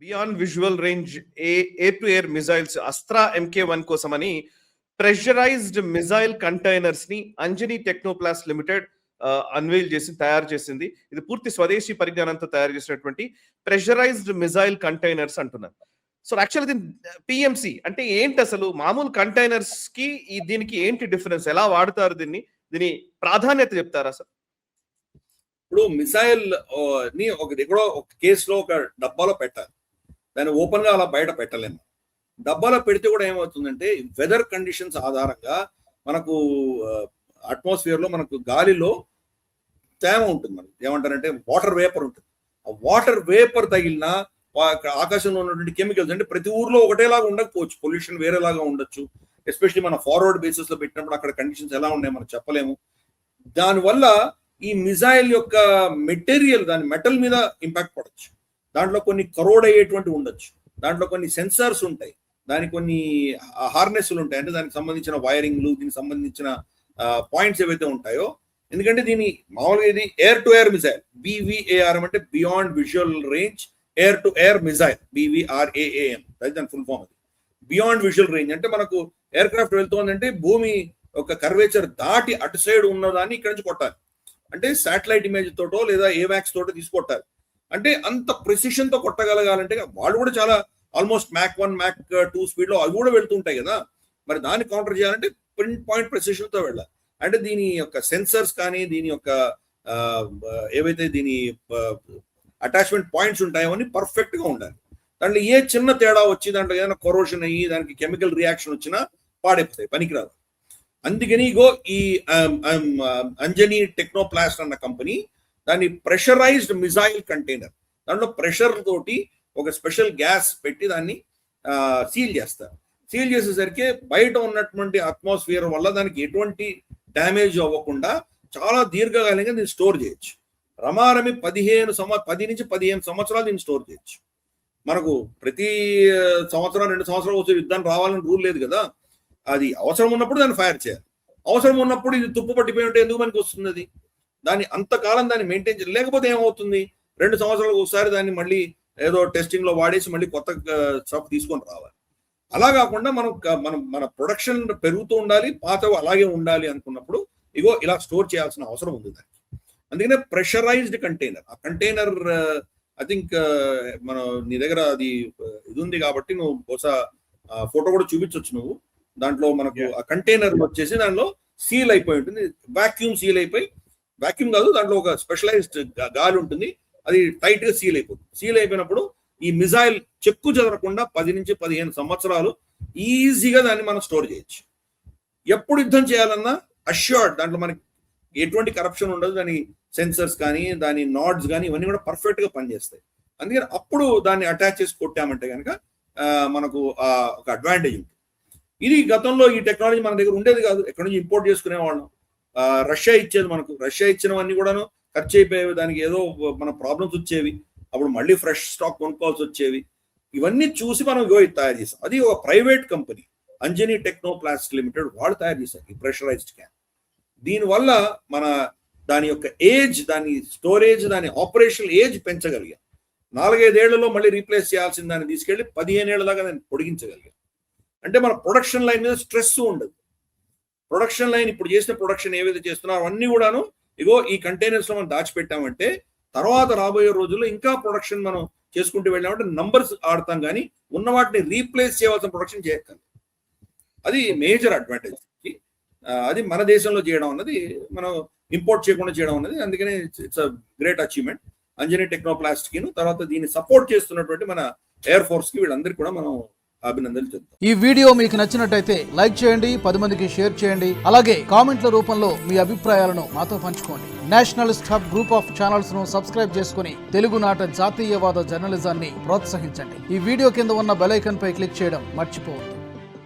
Beyond visual range air to air missiles Astra MK1 కోసమని pressurised missile containers ని Anjani Technoplast limited అన్వెయిల్ చేసి తయారు చేసింది. ఇది పూర్తి స్వదేశీ పరిజ్ఞానంతో తయారు చేసినటువంటి ప్రెషరైజ్డ్ మిజైల్ కంటైనర్స్ అంటున్నారు. సో యాక్చువల్ దీని పిఎంసి అంటే ఏంటి, అసలు మామూలు కంటైనర్స్ కి దీనికి ఏంటి డిఫరెన్స్, ఎలా వాడతారు దీని ప్రాధాన్యత చెప్తారా సార్? ఇప్పుడు మిసైల్ ని ఎక్కడో ఒక కేసులో ఒక డబ్బాలో పెట్టాలి, దాన్ని ఓపెన్ గా అలా బయట పెట్టలేము. డబ్బాలో పెడితే కూడా ఏమవుతుందంటే వెదర్ కండిషన్స్ ఆధారంగా మనకు అట్మాస్ఫియర్ లో మనకు గాలిలో తేమ ఉంటుంది, మనకు ఏమంటారంటే వాటర్ వేపర్ ఉంటుంది. ఆ వాటర్ వేపర్ తగిలిన ఆకాశంలో ఉన్నటువంటి కెమికల్స్, అంటే ప్రతి ఊర్లో ఒకటేలాగా ఉండకపోవచ్చు, పొల్యూషన్ వేరేలాగా ఉండొచ్చు. ఎస్పెషల్లీ మన ఫార్వర్డ్ బేసిస్ లో పెట్టినప్పుడు అక్కడ కండిషన్స్ ఎలా ఉన్నాయి మనం చెప్పలేము. దానివల్ల ఈ మిజైల్ యొక్క మెటీరియల్, దాని మెటల్ మీద ఇంపాక్ట్ పడవచ్చు. దాంట్లో కొన్ని కరోడ్ అయ్యేటువంటి ఉండొచ్చు, దాంట్లో కొన్ని సెన్సార్స్ ఉంటాయి, దానికి కొన్ని హార్నెస్లు ఉంటాయి, అంటే దానికి సంబంధించిన వైరింగ్లు, దీనికి సంబంధించిన పాయింట్స్ ఏవైతే ఉంటాయో. ఎందుకంటే దీని మామూలుగా ఇది air to air missile, BVAR అంటే beyond visual range air to air missile, BVRAAM, అది దాని ఫుల్ ఫామ్. అది బియాండ్ విజువల్ రేంజ్ అంటే మనకు ఎయిర్ క్రాఫ్ట్ వెళ్తోందంటే భూమి ఒక కర్వేచర్ దాటి అటు సైడ్ ఉన్నదాన్ని ఇక్కడ నుంచి కొట్టాలి, అంటే శాటిలైట్ ఇమేజ్ తోటో లేదా ఏవాక్స్ తోటో తీసుకొట్టాలి. అంటే అంత ప్రెసిషన్ తో కొట్టగలగాలంటే వాళ్ళు కూడా చాలా ఆల్మోస్ట్ Mach 1 Mach 2 స్పీడ్ లో అవి కూడా వెళ్తుంటాయి కదా. మరి దాన్ని కౌంటర్ చేయాలంటే పాయింట్ ప్రెసిషన్ తో వెళ్ళాలి. అంటే దీని యొక్క సెన్సర్స్ కానీ దీని యొక్క ఏవైతే దీని అటాచ్మెంట్ పాయింట్స్ ఉంటాయో అన్ని పర్ఫెక్ట్ గా ఉండాలి. దాంట్లో ఏ చిన్న తేడా వచ్చి దాంట్లో ఏదైనా కొరోషన్ అయ్యి దానికి కెమికల్ రియాక్షన్ వచ్చినా పాడైపోతాయి, పనికిరాదు. అందుకని ఇగో ఈ అంజనీ టెక్నోప్లాస్ట్ అన్న కంపెనీ దాన్ని ప్రెషరైజ్డ్ మిజైల్ కంటైనర్, దాంట్లో ప్రెషర్ తోటి ఒక స్పెషల్ గ్యాస్ పెట్టి దాన్ని సీల్ చేస్తారు. సీల్ చేసేసరికి బయట ఉన్నటువంటి అట్మాస్ఫియర్ వల్ల దానికి ఎటువంటి డ్యామేజ్ అవ్వకుండా చాలా దీర్ఘకాలంగా దీన్ని స్టోర్ చేయొచ్చు. రమారమి 10 నుంచి 15 సంవత్సరాలు దీన్ని స్టోర్ చేయొచ్చు. మనకు ప్రతి సంవత్సరం 2 సంవత్సరాలు వచ్చే యుద్ధాన్ని రావాలని రూల్ లేదు కదా. అది అవసరం ఉన్నప్పుడు దాన్ని ఫైర్ చేయాలి. అవసరం ఉన్నప్పుడు ఇది తుప్పు పట్టిపోయి ఉంటే ఎందుకు మనకి వస్తుంది? అది దాన్ని అంతకాలం దాన్ని మెయింటైన్ చేయాలి. లేకపోతే ఏమవుతుంది, 2 సంవత్సరాలకు ఒకసారి దాన్ని మళ్ళీ ఏదో టెస్టింగ్ లో వాడేసి మళ్ళీ కొత్త స్టఫ్ తీసుకొని రావాలి. అలా కాకుండా మన ప్రొడక్షన్ పెరుగుతూ ఉండాలి, పాతవి అలాగే ఉండాలి అనుకున్నప్పుడు ఇగో ఇలా స్టోర్ చేయాల్సిన అవసరం ఉంది దానికి. అందుకనే ప్రెషరైజ్డ్ కంటైనర్. ఆ కంటైనర్ ఐ థింక్ నీ దగ్గర అది ఇది ఉంది కాబట్టి నువ్వు బహుశా ఫోటో కూడా చూపించవచ్చు నువ్వు. దాంట్లో మనకు ఆ కంటైనర్ వచ్చేసి దాంట్లో సీల్ అయిపోయి ఉంటుంది, వాక్యూమ్ సీల్ అయిపోయి, వాక్యూమ్ కాదు దాంట్లో ఒక స్పెషలైజ్డ్ గాలి ఉంటుంది, అది టైట్ గా సీల్ అయిపోతుంది. సీల్ అయిపోయినప్పుడు ఈ మిజైల్ చెక్కు చెదరకుండా 10 నుంచి 15 సంవత్సరాలు ఈజీగా దాన్ని మనం స్టోర్ చేయొచ్చు. ఎప్పుడు యుద్ధం చేయాలన్నా అష్యూర్డ్, దాంట్లో మనకి ఎటువంటి కరప్షన్ ఉండదు. దాని సెన్సర్స్ కానీ దాని నాడ్స్ కానీ ఇవన్నీ కూడా పర్ఫెక్ట్ గా పనిచేస్తాయి. అందుకని అప్పుడు దాన్ని అటాచ్ చేసి కొట్టామంటే కనుక మనకు ఒక అడ్వాంటేజ్ ఉంటుంది. ఇది గతంలో ఈ టెక్నాలజీ మన దగ్గర ఉండేది కాదు, ఎక్కడి నుంచి ఇంపోర్ట్ చేసుకునేవాళ్ళం. రష్యా ఇచ్చేది మనకు, రష్యా ఇచ్చినవన్నీ కూడాను ఖర్చు అయిపోయేవి, దానికి ఏదో మన ప్రాబ్లమ్స్ వచ్చేవి, అప్పుడు మళ్ళీ ఫ్రెష్ స్టాక్ కొనుక్కోవాల్సి వచ్చేవి. ఇవన్నీ చూసి మనం తయారు చేసాం. అది ఒక private company Anjani Technoplast limited, వాళ్ళు తయారు చేశారు ఈ ప్రెషరైజ్డ్ క్యాన్. దీనివల్ల దాని యొక్క ఏజ్, దాని స్టోరేజ్, దాని ఆపరేషనల్ ఏజ్ పెంచగలిగాం. 4-5 ఏళ్లలో మళ్ళీ రీప్లేస్ చేయాల్సిన దాన్ని తీసుకెళ్లి 15 ఏళ్ల దాకా దాన్ని పొడిగించగలిగాం. అంటే మన ప్రొడక్షన్ లైన్ మీద స్ట్రెస్ ఉండదు. ప్రొడక్షన్ లైన్ ఇప్పుడు చేసిన ప్రొడక్షన్ ఏవైతే చేస్తున్నారో అవన్నీ కూడాను ఇగో ఈ కంటైనర్స్ లో మనం దాచిపెట్టామంటే తర్వాత రాబోయే రోజుల్లో ఇంకా ప్రొడక్షన్ మనం చేసుకుంటూ వెళ్ళామంటే నంబర్స్ ఆడతాం, కానీ ఉన్న వాటిని రీప్లేస్ చేయవలసిన ప్రొడక్షన్ చేయక్కర్లేదు. అది మేజర్ అడ్వాంటేజ్. అది మన దేశంలో చేయడం అన్నది, మనం ఇంపోర్ట్ చేయకుండా చేయడం అన్నది. అందుకనే it's a great achievement Anjani Technoplast కి. తర్వాత దీన్ని సపోర్ట్ చేస్తున్నటువంటి మన ఎయిర్ ఫోర్స్ కి, వీళ్ళందరికీ కూడా మనం అభినందనలు చెప్తాం. ఈ వీడియో మీకు నచ్చినట్టయితే లైక్ చేయండి, 10 మందికి షేర్ చేయండి. అలాగే కామెంట్ల రూపంలో మీ అభిప్రాయాలను మాతో పంచుకోండి. Nationalist hub group of channels ను సబ్స్క్రైబ్ చేసుకుని తెలుగునాట జాతీయవాద జర్నలిజాన్ని ప్రోత్సహించండి. ఈ వీడియో కింద ఉన్న బెల్ ఐకాన్ పై క్లిక్ చేయడం మర్చిపోవద్దు.